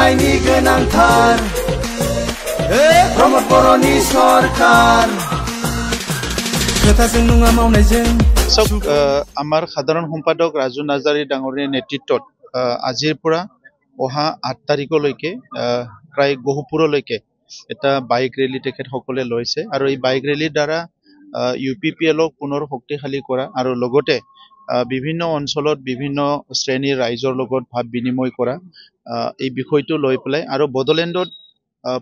नायनि गोनांथार प्रमद बर'नि सरकार खोथाजों नङा मावनायजों आमार साधारण सम्पादक राजु नार्जारी डांगरनि नेतृत्वत आजिर पुरा अहा 8 तारिखলৈকে प्राय गहपुरলৈকে এটা বাইক ৰেলী তেখেত সকলে লৈছে আৰু এই বাইক ৰেলীৰ দ্বাৰা UPPL পুনৰ শক্তিশালী কৰা আৰু লগতে বিভিন্ন অঞ্চলত বিভিন্ন শ্ৰেণীৰ ৰাইজৰ লগত ভাৱ বিনিময় কৰা এই বিষয়টো লৈ পেলাই আৰু বডলেণ্ডত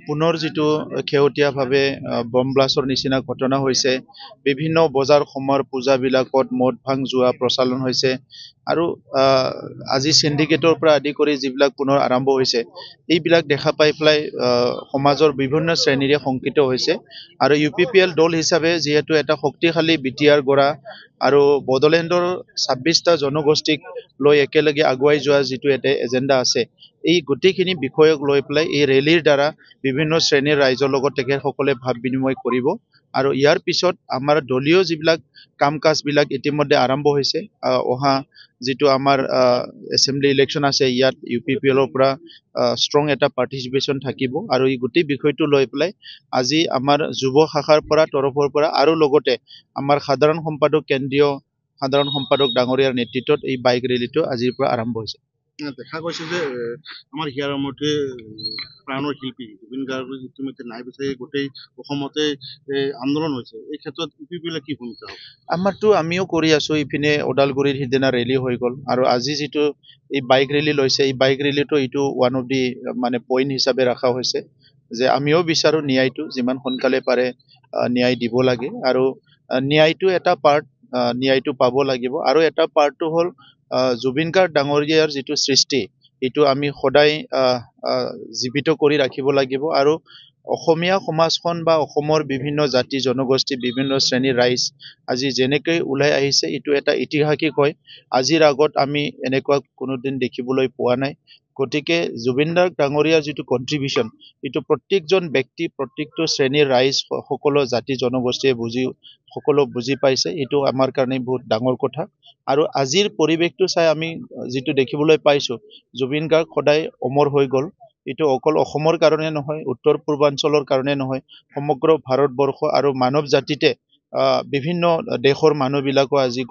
পুনৰ যেটো খেউটিয়াভাৱে বম ব্লাষ্টৰ নিচিনা ঘটনা হৈছে বিভিন্ন বজাৰ সমাৰ পূজা বিলাকত মদ ভাং জুৱা প্ৰচলন হৈছে আৰু আজি সিন্ডিকেটৰ পৰা আদি কৰি যিবিলাক পুনৰ আৰম্ভ হৈছে এইবিলাক দেখা পাই পেলাই সমাজৰ বিভিন্ন শ্ৰেণীৰে সংকিত হৈছে আৰু UPPL দল হিচাপে যেহেতু এটা শক্তিশালী বিটিআৰ গৰা আৰু বডলেণ্ডৰ 26টা জনগোষ্ঠীক লৈ একেলগে আগুৱাই যোৱা যেটো এটা এজেন্ডা আছে এই গতিখিনি বিষয়ক লৈ পেলাই এই ৰেলীৰ দ্বাৰা বিভিন্ন শ্ৰেণীৰ ৰাইজৰ লগত তেখেত সকলে ভাৱ বিনিময় কৰিব আৰু ইয়াৰ পিছত আমাৰ দলীয় যিবিলাক কাম কাজ বিলাক ইতিমধ্যে আৰম্ভ হৈছে অহা যেটো আমাৰ এসেম্বলি ইলেকশন আছে ইয়াত UPPL ৰ পৰা ষ্ট্ৰং এটা পাৰ্টিসিপেশন থাকিব আৰু এই গতি বিষয়টো লৈ পেলাই আজি আমাৰ যুৱ শাখাৰ পৰা তৰফৰ পৰা আৰু লগতে আমাৰ সাধাৰণ সম্পাদক কেন্দ্ৰীয় সাধাৰণ সম্পাদক ডাঙৰীয়াৰ নেতৃত্বত এই বাইক ৰেলীটো আজিৰ পৰা আৰম্ভ হৈছে দেখা গৈছে যে আমাৰ হিয়াৰৰ মতে প্ৰাণৰ শিল্পী জুবিন গাৰ্গৰ ইতিমধ্যে নাই বিচাৰি গোটেই অসমতে আন্দোলন হৈছে এই ক্ষেত্ৰত UPPL কি ভূমিকা হ'ব আমাৰটো আমিও কৰি আছো ইপিনে ওদালগুৰিৰ হিদিনা ৰেলী হৈ গল আৰু আজি যেটো এই বাইক ৰেলী লৈছে এই বাইক ৰেলীটো ইটো ওয়ান অফ দি মানে পইণ্ট হিচাপে ৰাখা হৈছে যে আমিও বিচাৰো ন্যায়টো যিমান সোনকালে পাৰে ন্যায় দিব লাগে আৰু ন্যায়টো এটা পাৰ্ট ন্যায়টো পাব লাগিব আৰু এটা পাৰ্টটো হ'ল জুবিন গাৰ্গ ডাঙৰীয়াৰ যেটো সৃষ্টি এটো আমি সদায় জীবিত কৰি ৰাখিব লাগিব আৰু অসমীয়া সমাজখন বা অসমৰ বিভিন্ন জাতি জনগোষ্ঠী বিভিন্ন শ্ৰেণীৰ ৰাইজ আজি যেনেকৈ উলাই আহিছে এটো এটা ঐতিহাসিক হয় আজিৰ আগত আমি এনেকুৱা কোনোদিন দেখিবলৈ পোৱা নাই গতিকে জুবিন গাৰ্গ ডাঙৰীয়াৰ যেটো কন্ট্ৰিবিউশন এটো প্ৰত্যেকজন ব্যক্তি প্ৰত্যেকটো শ্ৰেণীৰ ৰাইজ সকলো জাতি জনগোষ্ঠীয়ে সকলো বুজি পাইছে এটো আমাৰ কাৰণে বহুত ডাঙৰ কথা আৰু আজিৰ পৰিবেশটো চাই আমি যেটো দেখিবলৈ পাইছো জুবিন গাৰ্গ সদায় অমৰ হৈ গল এটো অকল অসমৰ কাৰণে নহয় উত্তৰ পূৰ্বাঞ্চলৰ কাৰণে নহয় সমগ্ৰ ভাৰতবৰ্ষ আৰু মানৱ জাতিতে বিভিন্ন দেশৰ মানুহবিলাকো আজি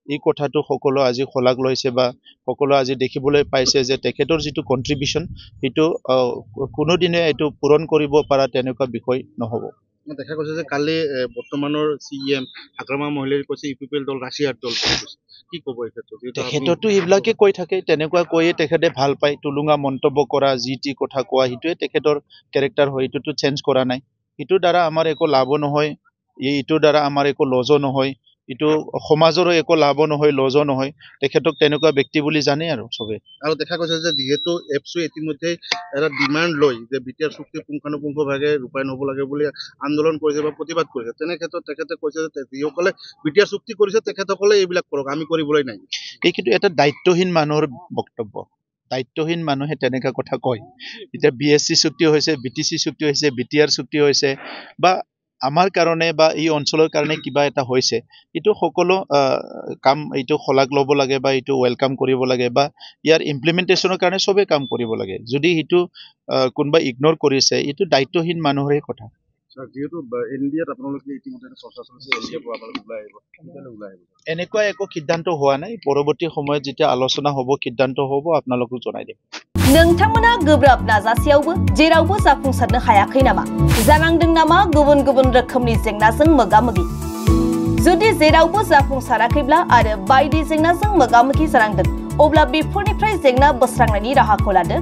এই কথাটো সকলো আজি খলাগ লৈছে বা সকলো আজি দেখিবলৈ পাইছে যে তেখেতৰ যেটো কন্ট্ৰিবিউশন এটো কোনোদিনে এটো পূৰণ কৰিব পৰা তেনেকুৱা বিষয় নহব দেখা গৈছে যে কালি বৰ্তমানৰ CM আক্ৰমা মহিলাৰ কৈছে UPPL দল ৰাছিয়াৰ দল কি ক'ব এই ক্ষেত্ৰত তেখেতটো এইবিলাকে কৈ থাকে তেনেকুৱা কৈয়ে তেখেতে ভাল পায় তুলুঙা মন্তব্য কৰা জিটি কথা কোৱা হিটোৱে তেখেতৰ ক্যাৰেক্টাৰ হয় ইটোটো চেঞ্জ কৰা নাই ইটোৰ দ্বাৰা আমাৰ একো লাভ নহয় ইটোৰ দ্বাৰা আমাৰ একো লজ নহয় ইটো সমাজৰো একো লাভ নহয় লজ নহয় তেখেতক তেনেকুৱা ব্যক্তি বুলি জানে আৰু সবে আৰু দেখা গৈছে যে যেহেতু এপছু ইতিমধ্যে এটা ডিমান্ড লৈ যে বিটিআৰ চুক্তি পুংখানুপুংখভাৱে ৰূপায়ণ হ'ব লাগে বুলি আন্দোলন কৰিছে বা প্ৰতিবাদ কৰিছে তেনে ক্ষেত্ৰত তেখেতে কৈছে যে যিসকলে বিটিআৰ চুক্তি কৰিছে তেখেতসকলে এইবিলাক কৰক আমি কৰিবলৈ নাই এই কিন্তু এটা দায়িত্বহীন মানুহৰ বক্তব্য দায়িত্বহীন মানুহে তেনেকা কথা কয় এতিয়া BSC চুক্তি হৈছে BTC চুক্তি হৈছে BTR চুক্তি হৈছে বা আমাৰ কাৰণে বা এই অঞ্চলৰ কাৰণে কিবা এটা হৈছে এটো সকলো কাম এটো খলাগ লব লাগে বা এটো ওয়েলকাম কৰিব লাগে বা ইয়াৰ ইমপ্লিমেন্টেশনৰ কাৰণে সবে কাম কৰিব লাগে যদি এটো কোনবা ইগনোৰ কৰিছে এটো দায়িত্বহীন মানুহৰে কথা যেহেতু ইন্ডিয়াত আপোনালোকে ইতিমধ্যে চৰ্চা চলিছে ইন্ডিয়াৰ পৰা ওলাই আহিব এনেকুৱা একো সিদ্ধান্ত হোৱা নাই পৰৱৰ্তী সময়ত যেতিয়া আলোচনা হ'ব সিদ্ধান্ত হ'ব আপোনালোকক জনাই দিম नोंथांमोना गोब्राब नाजासेयावबो जेरावबो जाफुंसारनो हायाखै नामा जानांदों नामा गुबुन गुबुन रोखोमनि जेंनाजों मोगा-मोगि जुदि जेरावबो जाफुंसाराखैब्ला आरो बायदि जेंनाजों मोगा-मोगि जानांदों अब्ला बेफोरनिफ्राय जेंना बोस्रांनायनि राहाखौ लादो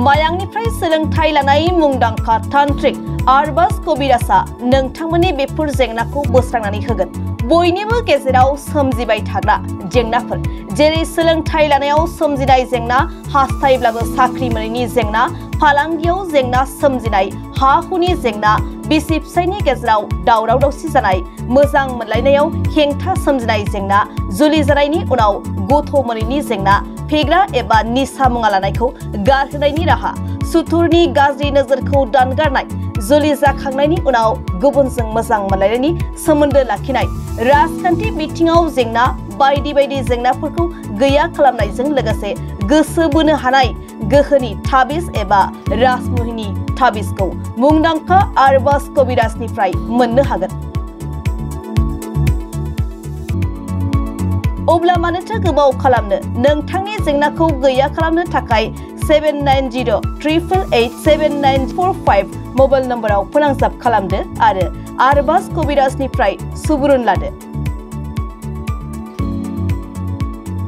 मायांनिफ्राय सोलोंथाय लानाय मुंदांखा तान्त्रिक आरबाज कबिराजआ नोंथांमोननि बेफोर जेंनाखौ बोस्रांनानै होगोन बयनिबो गेजेराव सोमजिबाय थाग्रा जेंनाफोर जेरै सोलोंथाय लानायाव सोमजिनाय जेंना हास्थायब्लाबो साख्रि मोनैनि जेंना फालांगियाव जेंना सोमजिनाय हा हुनि जेंना बिसि फिसायनि गेजेराव दावराव दावसि जानाय मोजां मोनलायनायाव हेंथा सोमजिनाय जेंना जुलि जानायनि उनाव गथ' मोनैनि जेंना फेग्रा एबा निसा मुवा लानायखौ गारहोनायनि राहा सुथुरनि गाज्रि नोजोरखौ दानगारनाय जुलि जाखांनायनि उनाव गुबुनजों मोजां मोनलायनायनि सोमोन्दो लाखिनाय राजखान्थि बिथिङाव जेंना बायदि बायदि जेंनाफोरखौ गैया खालामनायजों लोगोसे गोसो बोनो हानाय गोहोनि थाबिज एबा राजमुहिनि थाबिजखौ मुंदांखा आरबाज कबिराजनिफ्राय मोननो हागोन। अब्ला मानोथो गोबाव खालामनो नोंथांनि जेंनाखौ गैया खालामनो थाखाय 7908887945 मबाइल नम्बराव फोनांजाब खालामदो आरो आरबाज कबिराजनिफ्राय सुबुरुन लादो।